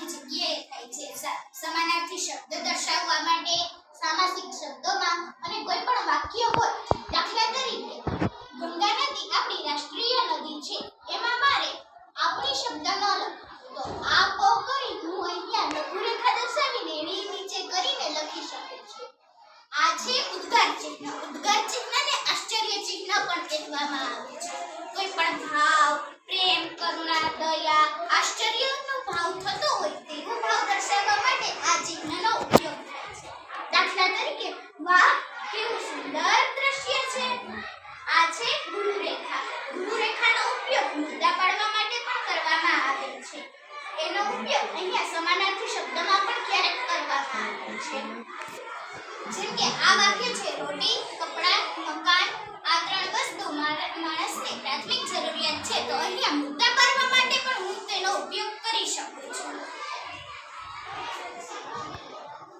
બધી જગ્યાએ થાય છે સમાનાર્થી શબ્દ દર્શાવવા માટે સામાસિક શબ્દોમાં અને કોઈ પણ વાક્ય હોય દાખલા તરીકે ગંગા નદી આપણી રાષ્ટ્રીય નદી છે એમાં મારે આપણી શબ્દ ન લખવો તો આ પો કરી હું અહીંયા લઘુરેખા દર્શાવીને એની નીચે કરીને લખી શકું છું આ છે ઉદ્ગાર ચિહ્ન ઉદ્ગાર ચિહ્નને આશ્ચર્ય ચિહ્ન પણ કહેવામાં આવે છે કોઈ પણ ભાવ પ્રેમ કરુણા દયા આશ્ચર્યનો ભાવ થતો હોય તેવો ભાવ દર્શાવવા માટે આ ચિહ્નનો ઉપયોગ થાય છે દાખલા તરીકે વાહ કેવું સુંદર દ્રશ્ય છે આ છે ગુરુરેખાનો ઉપયોગ મુદ્દા પાડવા માટે પણ કરવામાં આવે છે એનો ઉપયોગ અહીંયા સમાનાર્થી શબ્દમાં પણ ક્યારેક કરવામાં આવે છે જેમ કે આ વાક્ય છે રોટી કપડાં મકાન આ ત્રણ વસ્તુ માણસની પ્રાથમિક જરૂરિયાત છે તો અહીંયા